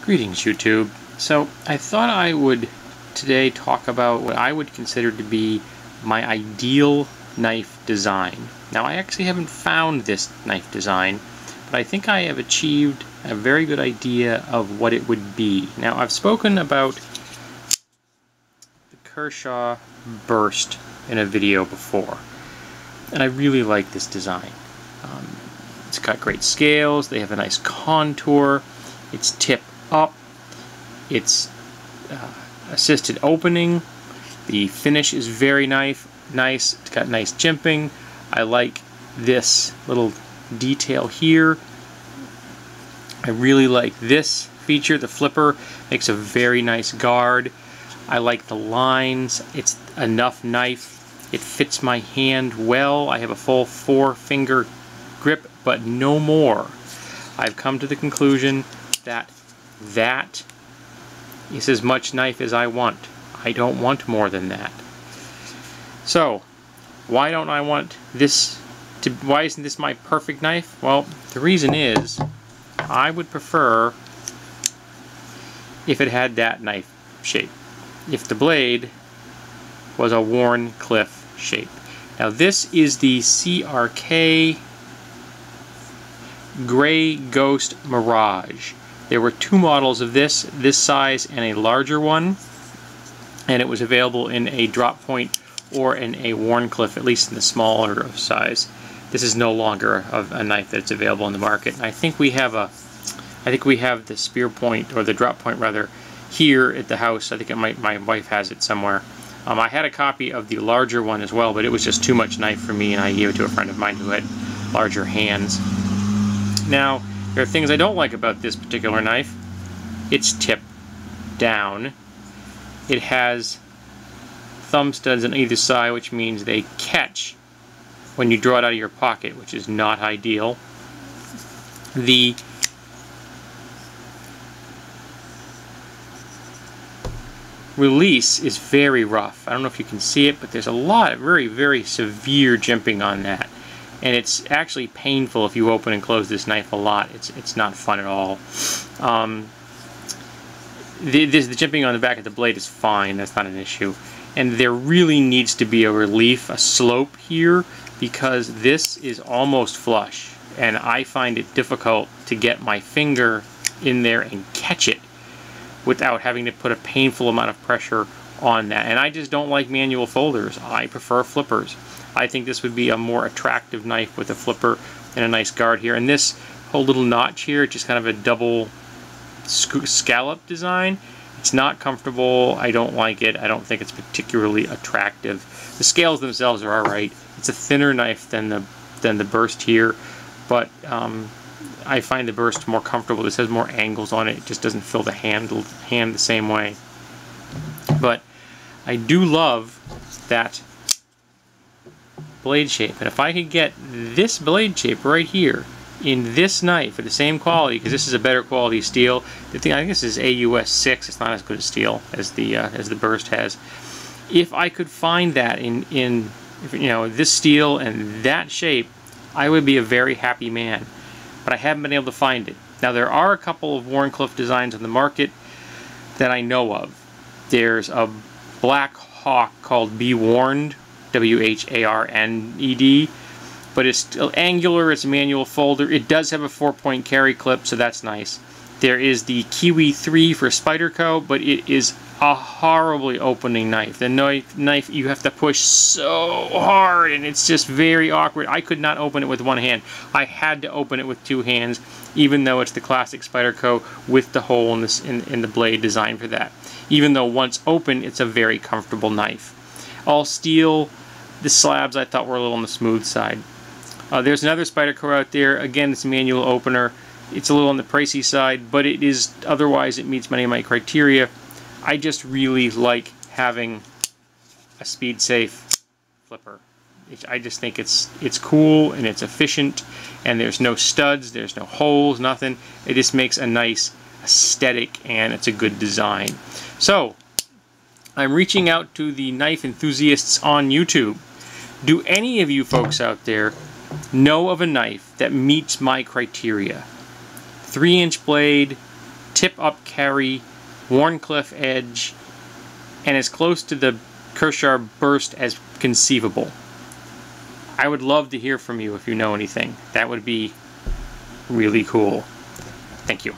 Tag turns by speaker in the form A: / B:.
A: Greetings, YouTube. So I thought I would today talk about what I would consider to be my ideal knife design. Now, I actually haven't found this knife design, but I think I have achieved a very good idea of what it would be. Now, I've spoken about the Kershaw Burst in a video before, and I really like this design. It's got great scales, they have a nice contour, it's tip up, it's assisted opening, the finish is very nice, it's got nice jimping. I like this little detail here. I really like this feature. The flipper makes a very nice guard. I like the lines. It's enough knife. It fits my hand well. I have a full 4-finger grip, but no more. I've come to the conclusion that that is as much knife as I want. I don't want more than that. So, why don't I want this to, why isn't this my perfect knife? Well, the reason is I would prefer if it had that knife shape. If the blade was a Wharncliffe shape. Now this is the CRK Gray Ghost Mirage. There were two models of this size and a larger one, and it was available in a drop point or in a Wharncliffe, at least in the smaller size. This is no longer a knife that's available in the market. And I think we have the spear point, or the drop point rather, here at the house. I think my wife has it somewhere. I had a copy of the larger one as well, but it was just too much knife for me, and I gave it to a friend of mine who had larger hands. Now, there are things I don't like about this particular knife. It's tipped down. It has thumb studs on either side, which means they catch when you draw it out of your pocket, which is not ideal. The release is very rough. I don't know if you can see it, but there's a lot of very, very severe jimping on that. And it's actually painful if you open and close this knife a lot. It's not fun at all. The jimping on the back of the blade is fine. That's not an issue. And there really needs to be a relief, a slope here, because this is almost flush. And I find it difficult to get my finger in there and catch it without having to put a painful amount of pressure on that. And I just don't like manual folders. I prefer flippers. I think this would be a more attractive knife with a flipper and a nice guard here. And this whole little notch here, just kind of a double scallop design, it's not comfortable. I don't like it. I don't think it's particularly attractive. The scales themselves are alright. It's a thinner knife than the Burst here, but I find the Burst more comfortable. This has more angles on it. It just doesn't feel the hand the same way. But I do love that blade shape, and if I could get this blade shape right here in this knife for the same quality, because this is a better quality steel. I think this is AUS 6. It's not as good a steel as the Burst has. If I could find that in this steel and that shape, I would be a very happy man. But I haven't been able to find it. Now there are a couple of Wharncliffe designs on the market that I know of. There's a Black Hawk called Be Warned, WHARNED, but it's still angular, it's a manual folder. It does have a 4-point carry clip, so that's nice. There is the Kiwi 3 for Spyderco, but it is a horribly opening knife. The knife, you have to push so hard, and it's just very awkward. I could not open it with one hand. I had to open it with two hands, even though it's the classic Spyderco with the hole in the blade designed for that. Even though once open, it's a very comfortable knife. All steel. The slabs I thought were a little on the smooth side. There's another Spyderco out there. Again, it's a manual opener. It's a little on the pricey side, but it is, otherwise it meets many of my criteria. I just really like having a speed safe flipper. I just think it's cool and it's efficient, and there's no studs, there's no holes, nothing. It just makes a nice aesthetic, and it's a good design. So I'm reaching out to the knife enthusiasts on YouTube. Do any of you folks out there know of a knife that meets my criteria? 3-inch blade, tip-up carry, Wharncliffe edge, and as close to the Kershaw burst as conceivable. I would love to hear from you if you know anything. That would be really cool. Thank you.